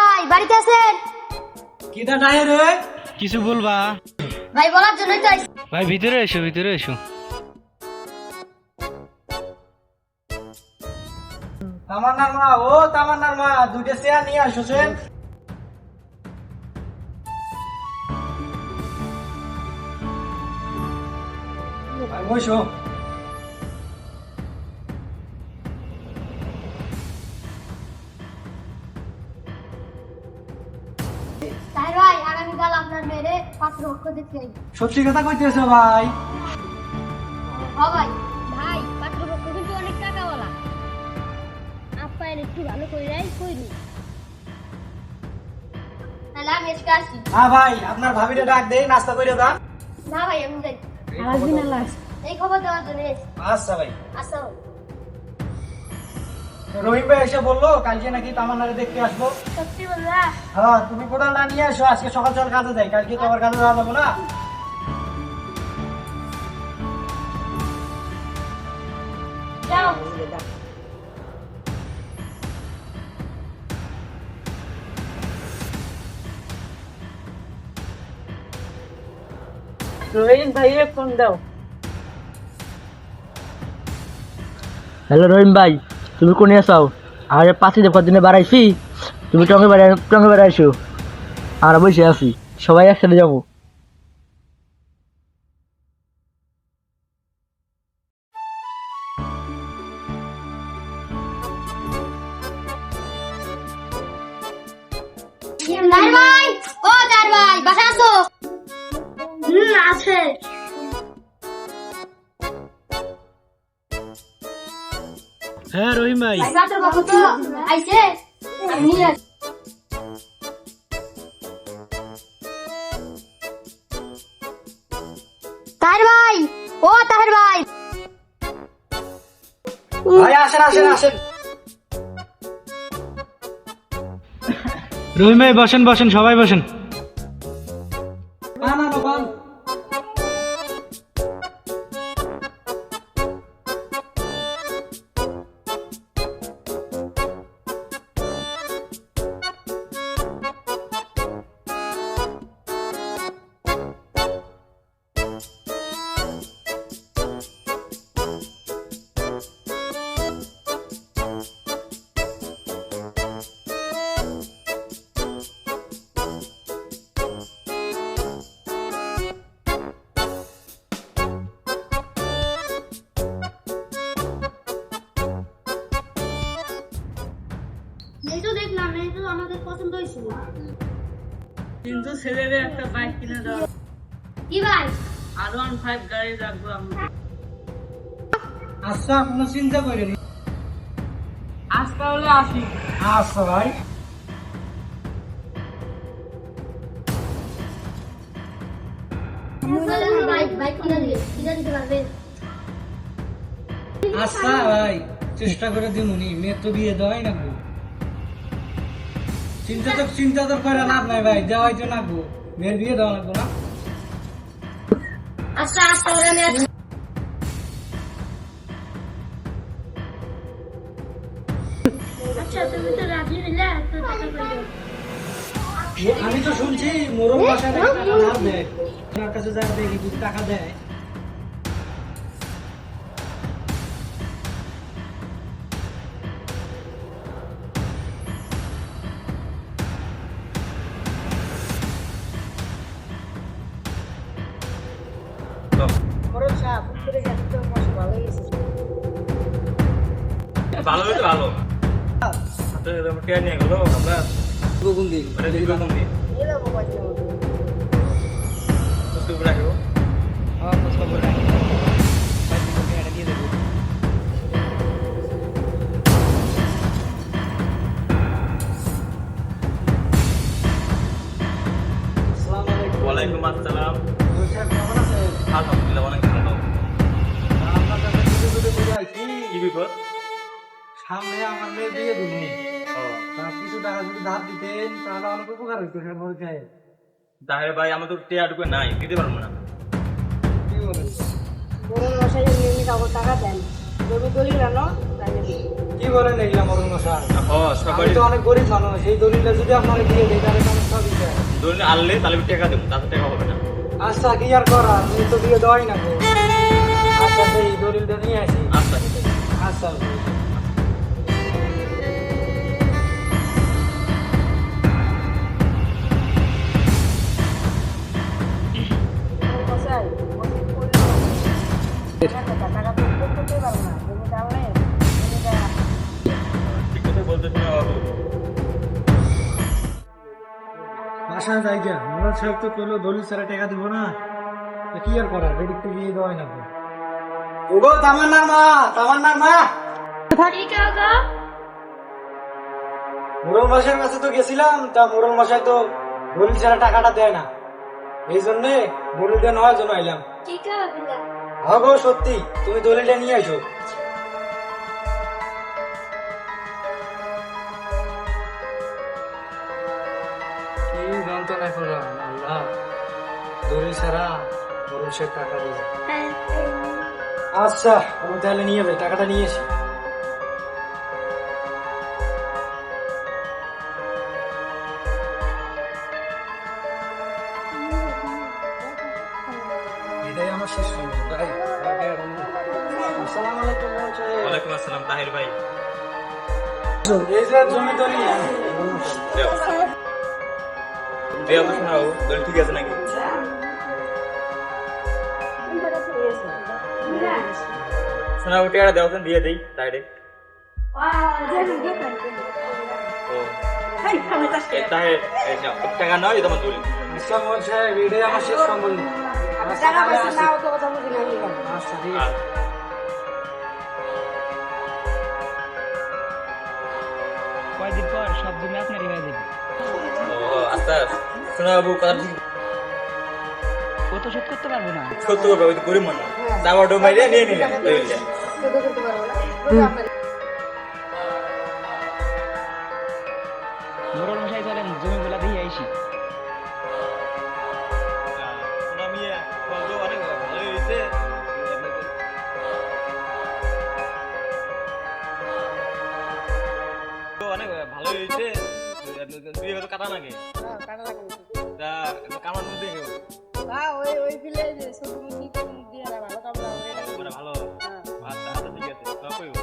ভাই বাড়িতে আছেন? কিটা নাই রে? কিছু বলবা? ভাই বলার জন্যই তো আইছি। ভাই ভিতরে এসো, ভিতরে এসো। তামান্নার মা, ও তামান্নার মা, দুইটা চেয়ার নিয়ে আসছেন। ভাই বসো। তাই ভাই আগামীকাল আপনার মেয়েরে পাত্রপক্ষ দেখতে আইব। সত্যি কথা কইতেছো ভাই? ভাই ভাই পাত্রপক্ষ কিন্তু অনেক টাকাওয়ালা, আপ্যায়ন একটু ভালো করে কইনি। তাহলে আমি আজকে আসি। হ্যাঁ ভাই, আপনার ভাবিরে ডাক দেই, নাস্তা করে দাও। না ভাই আমি যাই। এই খবর দেওয়ার জন্য এসেছি। আচ্ছা ভাই। আচ্ছা ভাই। রহিম ভাই এসে বললো কালকে নাকি তামান্নারে দেখতে আসবো। সত্যি বললা? হ্যাঁ, তুমি কোদালটা নিয়ে আসো, আজকে সকাল সকাল কাজে যাই, কালকে তো আবার কাজে যাওয়া যাবো না। যাও। রহিম ভাইয়ে ফোন দাও। হ্যালো রহিম ভাই, তুমি কোনে আসাও? আর পাঁচই যে কদিনে বাড়াইছি, তুমি টঙ্গে বেড়াইছো, আমরা বসে আছি, সবাই একসাথে যাবো। তার ভাই, ও তার ভাই বাসা আছো? আছে। হ্যাঁ রহিম ভাই। ভাই পাত্রপক্ষ ছিল, আইছে, আমি নিয়ে আসি। তার ভাই, ও তার ভাই। ভাই আসেন আসেন আসেন। রহিম ভাই বসেন বসেন, সবাই বসেন। না না না বান। এই তো দেখলাম, এই তো আমাদের পছন্দ হয়েছিল। কিন্তু ছেলেদের একটা বাইক কিনে দাও। কি ভাই? R15 গাড়ি রাখবো আমরা। আচ্ছা, কোনো চিন্তা করেন। আজ তাহলে আসি। আচ্ছা ভাই। বাইক বাইক কিনে দিতে পারবে? আচ্ছা ভাই, চেষ্টা করে দিমুনি, মেয়ের তো বিয়ে দেওয়াই না গো। চিন্তা তো করে লাভ নাই ভাই, দেওয়াই তো না গো, মেয়ের বিয়ে দেওয়া লাগবো না। আচ্ছা আচ্ছা ওরা আমি আসি। আচ্ছা তুমি তো রাজি হইলা, তো টাকা কইলো। আমি তো শুনছি মোরম বাসায় নাকি টাকা ধার দেয়, ওনার কাছে যা দেখি যদি টাকা দেয়। ভালো হইতে ভালো টিয়া নিয়ে গেল আমরা কোন দিন বুঝতে উপরে আসবো। ওয়ালাইকুম আসসালাম। আলহামদুলিল্লাহ অনেক ভালো। কি বিপদ? সামনে আমার মেয়ে বিয়ে দিনি, ও কিছু টাকা যদি ধার দিতেন তাহলে অনেক উপকার হইতো। তাহের ভাই আমার তো টিয়া ঢুকে নাই, দিতে পারবো না। কি বলেন? বড় মশাই এমনি কাউকে টাকা দেন। তুমি দলিল আনো তাহলে কি বলেন এগুলা মরুন মশাই? হ্যাঁ আমি সবাই তো অনেক গরিব মানুষ, এই দলিলটা যদি আপনারা দিয়ে দেয় তাহলে সমস্যা দিতে দলিল আনলে তাহলে আমি টাকা দেবো, তাতে টাকা হবে না। আচ্ছা কি আর করার, তুমি তো দিয়ে দেওয়াই না গো। আচ্ছা সেই দলিলটা নিয়ে আসি। আচ্ছা ঠিক আছে। আচ্ছা ঠিক কথা বলতেছি না বাবু। বাসায় যাই গিয়া মোরাদ সাহেব তো কইলো দলিল ছাড়া টাকা দিব না, তো কি আর করার, রেডি টু দিয়ে দেওয়াই না গো। ওগো তামান্নার মা, তামান্নার মা, ঠিক আছে মোরল মশাইয়ের কাছে তো গেছিলাম, তা মোরল মশাই তো দলিল ছাড়া টাকাটা দেয় না, এই জন্যে দলিল দেওয়া নেওয়ার জন্য আইলাম। ঠিক আছে হ্যাঁ গো সত্যি, তুমি দলিলটা নিয়ে আসো। কি যন্ত্রণা করলাম আল্লাহ, দলিল ছাড়া মোরল সাহেব টাকা দিয়ে। আচ্ছা আমি তাহলে নিয়ে যাই, টাকাটা নিয়ে আসি। এটাই আমার শেষ সময় ভাই। আসসালামু আলাইকুম মোরল সাহেব। ওয়ালাইকুম আসসালাম তাহির ভাই। এই যে জমি দলিল দেয়া তো শোনাও, দলিল ঠিক আছে নাকি? শোনাও টাকা দেওয়া দিয়ে দেই ডাইরেক্ট। ও এই তাহির এই নাও, টাকা নাও, এই তোমার দলিল। আচ্ছা মোরল সাহেব, এটাই আমার শেষ সম্বল। আচ্ছা ঠিক আছে। আর কয়দিন পর সব জমি আপনারই হয়ে যাবে। ও আচ্ছা শোনা বাবু, কথা ঠিক ও তো শোধ করতে পারবো না। সত্য করবে, ওই তো গরিব মানুষ। দাবা ডোমাইলে নিয়ে নিলেন দলিলটা। মোরল মশাই চলেন জমিগুলা দিয়ে আইসি। অনেক ভালো হয়েছে, কাটা লাগে কামার মধ্যে ভালো। আচ্ছা আচ্ছা ঠিক আছে, কইব।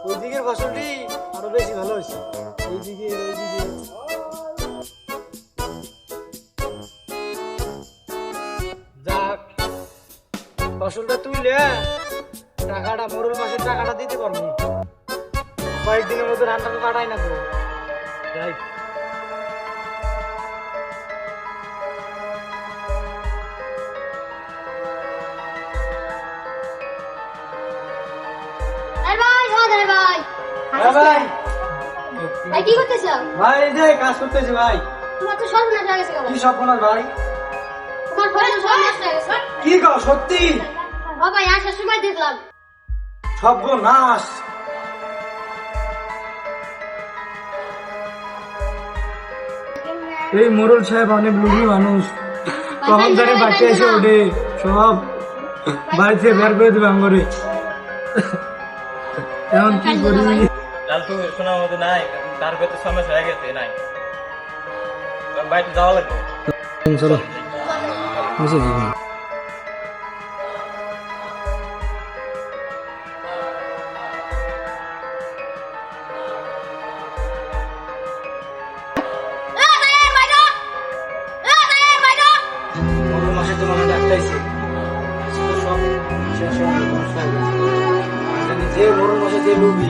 ওই দিকের ফসলটি আরো বেশি ভালো হয়েছে, এইদিকে ওইদিকে। যাক, ফসলটা তুইলে টাকাটা মোরল মাসের টাকাটা দিতে পারবো, কয়েকদিনের মধ্যে ধানটা তো কাটাই না তো। যাই ভাই ভাই ভাই হ্যাঁ ভাই। ভাই কি করতেছ? ভাই এই যে কাজ করতেছি ভাই। তোমার তো সর্বনাশ হয়ে গেছে। কি সর্বনাশ ভাই? তোমার ফসল সর্বনাশ হয়ে গেছে। কি কও সত্যি? ও ভাই আসার সময় দেখলাম। সর্বনাশ। এই মোরল সাহেব অনেক লোভী মানুষ, কখন ধরে বাচ্চা এসে ওঠে সব বাড়িতে বের করে দেবে আমরে। এখন কি করি? লাল তো শোনার মতো নাই, তার ভেতর সমস্যা হয়ে গেছে নাই, বাইরে যাওয়া লাগবে। চলো মোরল মাসে তো মনে ডাকটাইছে, সব শেষ হয়ে গেছে। যে মোরল মাসে যে লোভী